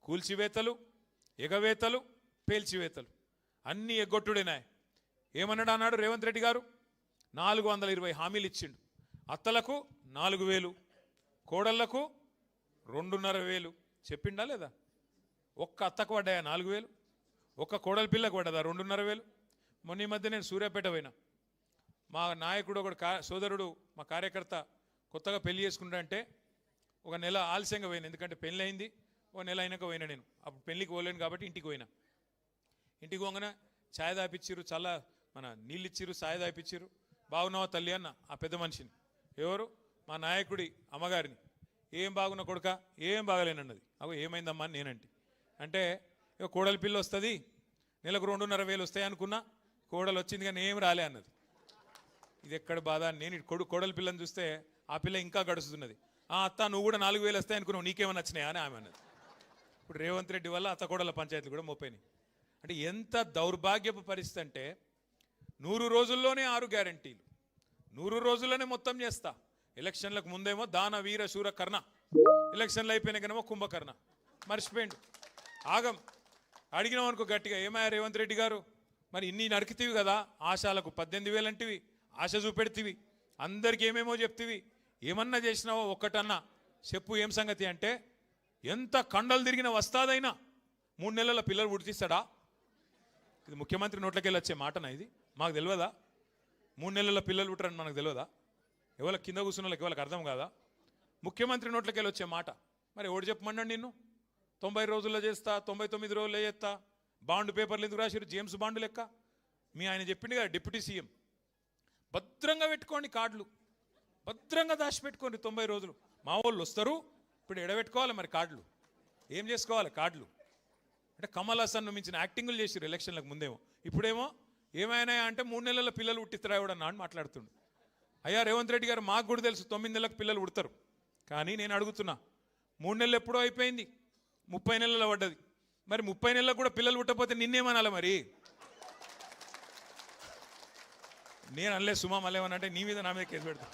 కూల్చివేతలు, ఎగవేతలు, పేల్చివేతలు అన్నీ ఎగ్గొట్టుడేనాయ్. ఏమన్నాడు అన్నాడు రేవంత్ రెడ్డి గారు? 420 హామీలు ఇచ్చిండు. అత్తలకు 4000, కోడళ్లకు 2500 చెప్పిండా లేదా? ఒక్క అత్తకు పడ్డాయా 4000? ఒక్క కోడలి పిల్లకు పడ్డదా 2500? మొన్న ఈ మధ్య నేను సూర్యాపేట పోయినా. మా నాయకుడు ఒకడు సోదరుడు మా కార్యకర్త కొత్తగా పెళ్లి చేసుకుంటా ఒక నెల ఆలస్యంగా పోయినా, ఎందుకంటే పెళ్ళి అయింది. ఒక నెల అయినాక పోయినా. నేను అప్పుడు పెళ్ళికి పోలేను కాబట్టి ఇంటికి పోయినా. ఇంటికి పోగానే ఛాయ్ దాపిచ్చిర్రు, చల్ల మన నీళ్ళు ఇచ్చిర్రు, ఛాయ్ దాపిచ్చిర్రు. బాగున్నావా తల్లి అన్న ఆ పెద్ద మనిషిని. ఎవరు? మా నాయకుడి అమ్మగారిని. ఏం బాగున్నా కొడుక? ఏం బాగలేనన్నది. అగో ఏమైందమ్మా అని అంటే ఇక కోడలి పిల్ల వస్తుంది, నెలకు 2500 వస్తాయి అనుకున్నా, కోడలు వచ్చింది కానీ ఏం రాలే అన్నది. ఇది ఎక్కడ బాధ? నేను కోడలి పిల్లని చూస్తే ఆ పిల్ల ఇంకా గడుస్తున్నది. అత్త నువ్వు కూడా 4000 వస్తాయి అనుకున్నావు, నీకేమన్నా వచ్చినాయా అని ఆమె అన్నది. ఇప్పుడు రేవంత్ రెడ్డి వల్ల అత్త కోడల పంచాయతీలు కూడా మోపోయినాయి. అంటే ఎంత దౌర్భాగ్యపు పరిస్థితి అంటే 100 రోజుల్లోనే 6 గ్యారంటీలు, 100 రోజుల్లోనే మొత్తం చేస్తా. ఎలక్షన్లకు ముందేమో దాన వీర శూర కర్ణ, ఎలక్షన్లు అయిపోయినాకనేమో కుంభకర్ణ. మర్చిపోయిండు. ఆగం. అడిగినాం అనుకో గట్టిగా, ఏమయ్యా రేవంత్ రెడ్డి గారు మరి ఇన్ని నరికితీవి కదా, ఆశాలకు 18,000 అంటివి, ఆశ చూపెడితివి, అందరికి ఏమేమో చెప్తివి, ఏమన్నా చేసినావో ఒక్కటన్నా చెప్పు ఏం సంగతి అంటే, ఎంత కండలు తిరిగిన వస్తాదైనా 3 నెలల పిల్లలు ఉడితిస్తాడా? ఇది ముఖ్యమంత్రి నోట్లకెళ్ళి వచ్చే మాటనా? ఇది మాకు తెలియదా? 3 నెలల పిల్లలు పుట్టరని మనకు తెలియదా? ఎవరి కింద కూర్చున్న వాళ్ళకి ఎవరికి అర్థం కాదా? ముఖ్యమంత్రి నోట్లకెళ్ళి వచ్చే మాట. మరి ఎవడు చెప్పమన్నాడు నిన్ను? 90 రోజుల్లో చేస్తా, 99 రోజుల్లో చేస్తా. బాండ్ పేపర్లు ఎందుకు రాశారు? జేమ్స్ బాండ్ లెక్క. మీ ఆయన చెప్పింది కదా డిప్యూటీ సీఎం, భద్రంగా పెట్టుకోండి కార్డులు, భద్రంగా దాచిపెట్టుకోండి 90 రోజులు. మా వాళ్ళు వస్తారు, ఇప్పుడు ఎడబెట్టుకోవాలి మరి కార్డులు. ఏం చేసుకోవాలి కార్డులు? అంటే కమల్ హాసన్ మించిన యాక్టింగులు చేసారు ఎలక్షన్లకు ముందేమో. ఇప్పుడేమో ఏమైనా అంటే 3 నెలల పిల్లలు పుట్టిస్తారా ఎవడన్నా అని మాట్లాడుతుండు. అయ్యా రేవంత్ రెడ్డి గారు, మాకు కూడా తెలుసు 9 నెలలకు పిల్లలు పుడతారు. కానీ నేను అడుగుతున్నా, 3 నెలలు ఎప్పుడో అయిపోయింది, 30 నెలలు పడ్డది. మరి 30 నెలలకు కూడా పిల్లలు పుట్టకపోతే నిన్నేమనాలి మరి? నేను అనలే సుమా మళ్ళేమనంటే నీ మీద నా మీద కేసు పెడతా.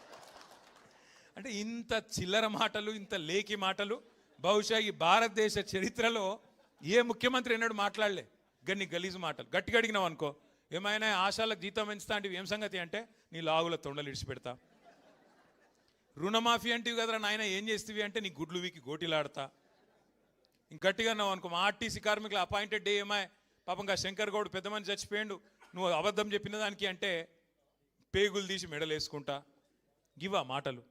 అంటే ఇంత చిల్లర మాటలు, ఇంత లేఖి మాటలు బహుశా ఈ భారతదేశ చరిత్రలో ఏ ముఖ్యమంత్రి ఎన్నడూ మాట్లాడలే. గన్ని గలీజు మాటలు. గట్టిగా అడిగినావు అనుకో, ఏమైనా ఆశాలకు జీతం పెంచుతా అంటే ఏం సంగతి అంటే, నీ లాగుల తొండలు ఇడిచిపెడతా. రుణమాఫీ అంటివి కదరా నాయన, ఏం చేస్తేవి అంటే నీ గుడ్లు వీకి గోటిలాడతా. ఇంక గట్టిగా అన్నావు అనుకో, మా ఆర్టీసీ కార్మికులు అపాయింటెడ్ డే ఏమాయ్ పాపంగా శంకర్ గౌడ్ పెద్ద మంది చచ్చిపోయాడు, నువ్వు అబద్ధం చెప్పిన దానికి అంటే పేగులు తీసి మెడలేసుకుంటా. గివా మాటలు.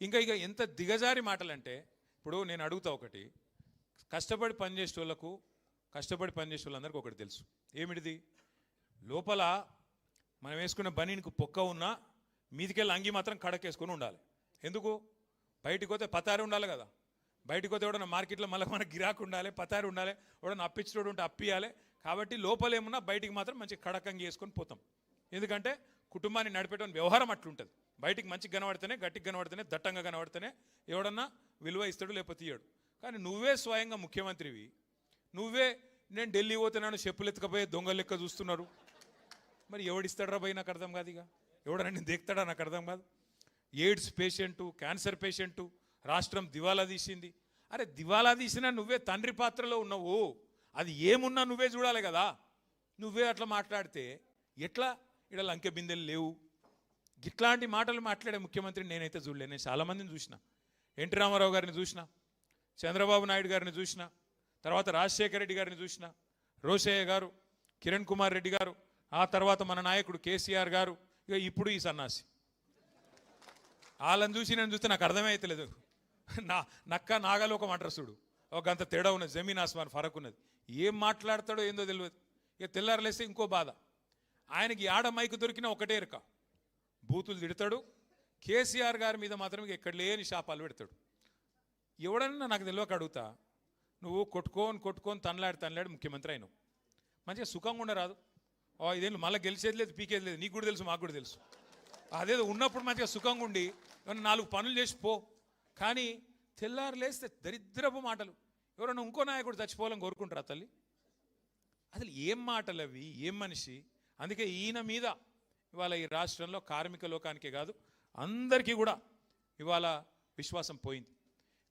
ఇంకా ఎంత దిగజారి మాటలంటే, ఇప్పుడు నేను అడుగుతా ఒకటి, కష్టపడి పనిచేసే వాళ్ళందరికీ ఒకటి తెలుసు. ఏమిటిది? లోపల మనం వేసుకున్న బనీనికి పొక్క ఉన్నా మీదికెళ్ళి అంగి మాత్రం కడకేసుకొని ఉండాలి. ఎందుకు? బయటికి పోతే పతారి ఉండాలి కదా. బయటికి పోతే ఎవడన్నా మార్కెట్లో మళ్ళీ మనకు గిరాకు ఉండాలి, పతారి ఉండాలి, ఎవడన్నా అప్పించడం ఉంటే అప్పియాలి. కాబట్టి లోపలేమున్నా బయటికి మాత్రం మంచి కడకంగి వేసుకొని పోతాం. ఎందుకంటే కుటుంబాన్ని నడిపేట వ్యవహారం అట్లుంటుంది. బయటికి మంచిగా కనబడితేనే, గట్టిగా కనబడితేనే, దట్టంగా కనబడితేనే ఎవడన్నా విలువ ఇస్తాడు, లేకపోతే ఇయ్యాడు. కానీ నువ్వే స్వయంగా ముఖ్యమంత్రివి, నువ్వే నేను ఢిల్లీ పోతున్నాను చెప్పులు ఎత్తుకపోయే దొంగ లెక్క చూస్తున్నారు. మరి ఎవడిస్తాడరా భయ్? నాకు అర్థం కాదు. ఇక ఎవడన్నా నేను దేక్తాడా? నాకు అర్థం కాదు. ఎయిడ్స్ పేషెంటు, క్యాన్సర్ పేషెంటు, రాష్ట్రం దివాలా తీసింది. అరే దివాలా తీసినా నువ్వే తండ్రి పాత్రలో ఉన్నావు, అది ఏమున్నా నువ్వే చూడాలి కదా. నువ్వే అట్లా మాట్లాడితే ఎట్లా? ఇక్కడ లంకె బిందెలు లేవు. ఇట్లాంటి మాటలు మాట్లాడే ముఖ్యమంత్రిని నేనైతే చూడలే. నేను చాలామందిని చూసిన. ఎన్టీ రామారావు గారిని చూసిన, చంద్రబాబు నాయుడు గారిని చూసిన, తర్వాత రాజశేఖర రెడ్డి గారిని చూసిన, రోషయ్య గారు, కిరణ్ కుమార్ రెడ్డి గారు, ఆ తర్వాత మన నాయకుడు కేసీఆర్ గారు, ఇక ఇప్పుడు ఈ సన్నాసి. వాళ్ళని చూసి నేను చూస్తే నాకు అర్థమే అవుతలేదు. నక్క నాగలోకం అంటారు చూడు, ఒక అంత తేడా ఉన్నది, జమీన్ ఆస్మాన్ ఫరక్ ఉన్నది. ఏం మాట్లాడతాడో ఏందో తెలియదు. ఇక తెల్లారలేస్తే ఇంకో బాధ. ఆయనకి ఆడ మైకు దొరికినా ఒకటే ఎరక, బూతులు తిడతాడు. కేసీఆర్ గారి మీద మాత్రం ఎక్కడ లేని శాపాలు పెడతాడు. ఎవడన్నా నాకు తెలియక అడుగుతా, నువ్వు కొట్టుకొని తనలాడి ముఖ్యమంత్రి అయినావు, మంచిగా సుఖంగా ఉండరాదు? 5 ఏళ్ళు మళ్ళీ గెలిచేది లేదు, పీకేది లేదు. నీకు కూడా తెలుసు, మాకు కూడా తెలుసు. అదేదో ఉన్నప్పుడు మంచిగా సుఖంగా ఉండి 4 పనులు చేసి పో. కానీ తెల్లారు లేస్తే దరిద్రపు మాటలు. ఎవరన్నా ఇంకో నాయకుడు చచ్చిపోవాలని కోరుకుంటారా తల్లి? అసలు ఏం మాటలు అవి, ఏం మనిషి? అందుకే ఈయన మీద ఇవాళ ఈ రాష్ట్రంలో కార్మిక లోకానికే కాదు అందరికీ కూడా ఇవాళ విశ్వాసం పోయింది.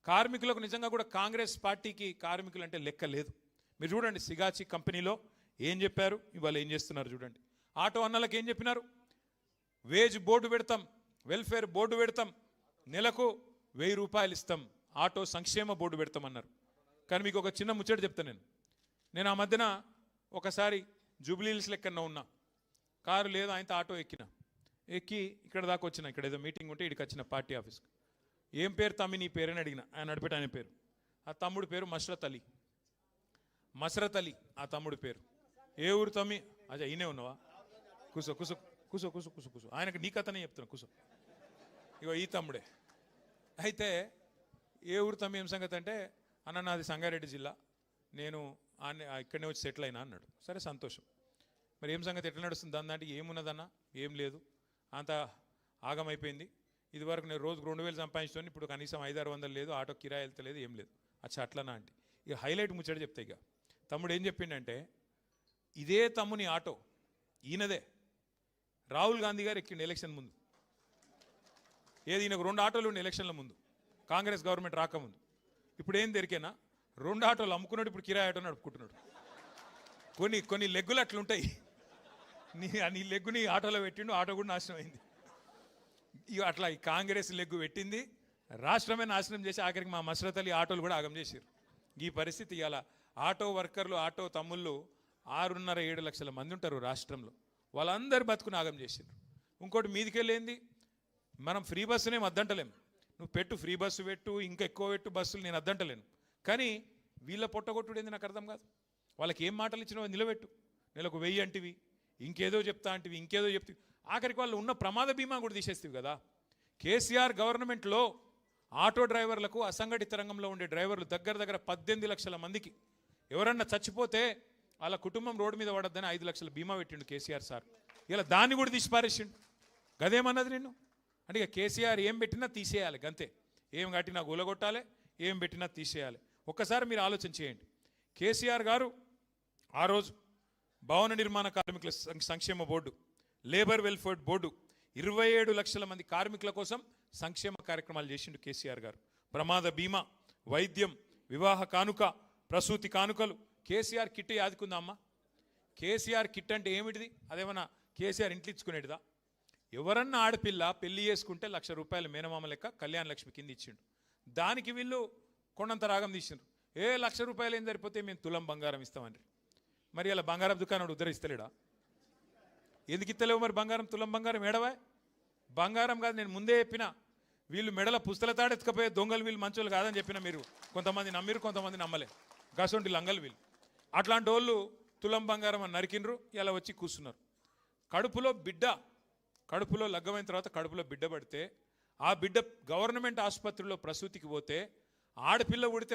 కార్మికులకు నిజంగా కూడా కాంగ్రెస్ పార్టీకి కార్మికులు అంటే లెక్క లేదు. మీరు చూడండి సిగాచి కంపెనీలో ఏం చెప్పారు, ఇవాళ ఏం చేస్తున్నారు చూడండి. ఆటో అన్నలకు ఏం చెప్పినారు, వేజ్ బోర్డు పెడతాం, వెల్ఫేర్ బోర్డు పెడతాం, నెలకు 1000 రూపాయలు ఇస్తాం, ఆటో సంక్షేమ బోర్డు పెడతామన్నారు. కానీ మీకు ఒక చిన్న ముచ్చట చెప్తాను. నేను ఆ మధ్యన ఒకసారి జూబ్లీహిల్స్ లెక్కన ఉన్నా, కారు లేదు ఆయనతో ఆటో ఎక్కి ఇక్కడ దాకా వచ్చిన, ఇక్కడ ఏదో మీటింగ్ ఉంటే ఇక్కడికి వచ్చిన పార్టీ ఆఫీస్కి. ఏం పేరు తమ్మి నీ పేరని అడిగిన, ఆయన నడిపేట ఆయన పేరు, ఆ తమ్ముడు పేరు మస్రత్ అలీ ఆ తమ్ముడు పేరు. ఏ ఊరు తమ్మి? అజా ఈయనే ఉన్నావా? కూసో కూసో కూసో కూసో కూసో కూసో ఆయనకు నీ కథనే చెప్తున్నా, కూసో. ఇగో ఈ తమ్ముడే. అయితే ఏ ఊరు తమ్మి ఏం సంగతి అంటే, అన్న నాది సంగారెడ్డి జిల్లా, నేను ఇక్కడనే వచ్చి సెటిల్ అయినా అన్నాడు. సరే సంతోషం. మరి ఏం సంగతి ఎట్లా నడుస్తుంది దాంట్లో? ఏమున్నదన్నా? ఏం లేదు, అంత ఆగమైపోయింది. ఇదివరకు నేను రోజుకు 2000 సంపాదించుకొని ఇప్పుడు కనీసం 500-600 లేదు, ఆటో కిరాయి వెళ్తలేదు, ఏం లేదు. అచ్చా అట్లనా అంటే ఇక హైలైట్ ముచ్చట చెప్తా. ఇక తమ్ముడు ఏం చెప్పిండంటే, ఇదే తమ్ముని ఆటో ఈయనదే రాహుల్ గాంధీ గారు ఎక్కిండు ఎలక్షన్ ముందు. ఏది ఈయనకు 2 ఆటోలు ఉండే ఎలక్షన్ల ముందు, కాంగ్రెస్ గవర్నమెంట్ రాకముందు. ఇప్పుడు ఏం దొరికేనా, 2 ఆటోలు అమ్ముకున్నాడు, ఇప్పుడు కిరాయి ఆటో నడుపుకుంటున్నాడు. కొన్ని లెగ్గులు అట్లుంటాయి. నీ లెగ్గుని ఆటోలో పెట్టిండు, ఆటో కూడా నాశనం అయింది. ఇక అట్లా ఈ కాంగ్రెస్ లెగ్గు పెట్టింది, రాష్ట్రమే నాశనం చేసి ఆఖరికి మా మస్రత్ అలీ ఆటోలు కూడా ఆగం చేశారు. ఈ పరిస్థితి ఇవాళ ఆటో వర్కర్లు, ఆటో తమ్ముళ్ళు 6.5-7 లక్షల మంది ఉంటారు రాష్ట్రంలో, వాళ్ళందరూ బతుకుని ఆగం చేశారు. ఇంకోటి మీదికెళ్ళేంది, మనం ఫ్రీ బస్సునే అద్దంటలేం, నువ్వు పెట్టు ఫ్రీ బస్సు పెట్టు, ఇంకా ఎక్కువ పెట్టు బస్సులు, నేను అద్దంటలేను. కానీ వీళ్ళ పొట్టగొట్టుడు ఏంది నాకు అర్థం కాదు. వాళ్ళకి ఏం మాటలు ఇచ్చినావో నిలబెట్టు, నెలకు 1000 అంటివి, ఇంకేదో చెప్తా అంటివి, ఇంకేదో చెప్తావి, ఆఖరికి వాళ్ళు ఉన్న ప్రమాద బీమా కూడా తీసేస్తావి కదా. కేసీఆర్ గవర్నమెంట్లో ఆటో డ్రైవర్లకు, అసంఘటిత రంగంలో ఉండే డ్రైవర్లు దగ్గర 18 లక్షల మందికి ఎవరన్నా చచ్చిపోతే వాళ్ళ కుటుంబం రోడ్డు మీద పడద్దని 5 లక్షల బీమా పెట్టిండు కేసీఆర్ సార్. ఇలా దాన్ని కూడా తీసి పారేసిండు. గదేమన్నది నిన్ను అంటే, ఇక కేసీఆర్ ఏం పెట్టినా తీసేయాలి గంతే, ఏం కట్టినా గొలగొట్టాలి, ఏం పెట్టినా తీసేయాలి. ఒక్కసారి మీరు ఆలోచన చేయండి. కేసీఆర్ గారు ఆ రోజు భవన నిర్మాణ కార్మికుల సంక్షేమ బోర్డు, లేబర్ వెల్ఫేర్ బోర్డు, 27 లక్షల మంది కార్మికుల కోసం సంక్షేమ కార్యక్రమాలు చేసిండు కేసీఆర్ గారు. ప్రమాద బీమా, వైద్యం, వివాహ కానుక, ప్రసూతి కానుకలు. కేసీఆర్ కిట్ యాదుకుందా అమ్మ? కేసీఆర్ కిట్ అంటే ఏమిటిది? అదేమన్నా కేసీఆర్ ఇంట్లో ఇచ్చుకునేటిదా? ఎవరన్నా ఆడపిల్ల పెళ్లి చేసుకుంటే 1,00,000 రూపాయలు మేనమామ లెక్క కళ్యాణ లక్ష్మి కింద ఇచ్చిండు. దానికి వీళ్ళు కొండంత రాగం తీసిండ్రు. 1,00,000 రూపాయలు ఏం సరిపోతే మేము తులం బంగారం ఇస్తామని. మరి అలా బంగారం దుకాణాడు ఉద్ధరిస్తలేడా? ఎందుకు ఇస్తలేవు మరి బంగారం? తులం బంగారం ఏడవా? బంగారం కాదు, నేను ముందే చెప్పిన, వీళ్ళు మెడల పుస్తల తాడెత్తుకపోయే దొంగలు, వీళ్ళు మంచోళ్ళు కాదని చెప్పిన. మీరు కొంతమంది నమ్మిరు, కొంతమంది నమ్మలే. గసొంటి లంగలు వీళ్ళు. అట్లాంటి వాళ్ళు తులం బంగారం అని నరికినరు, ఇలా వచ్చి కూర్చున్నారు. కడుపులో లగ్గమైన తర్వాత కడుపులో బిడ్డ పడితే, ఆ బిడ్డ గవర్నమెంట్ ఆసుపత్రిలో ప్రసూతికి పోతే, ఆడపిల్ల ఉడితే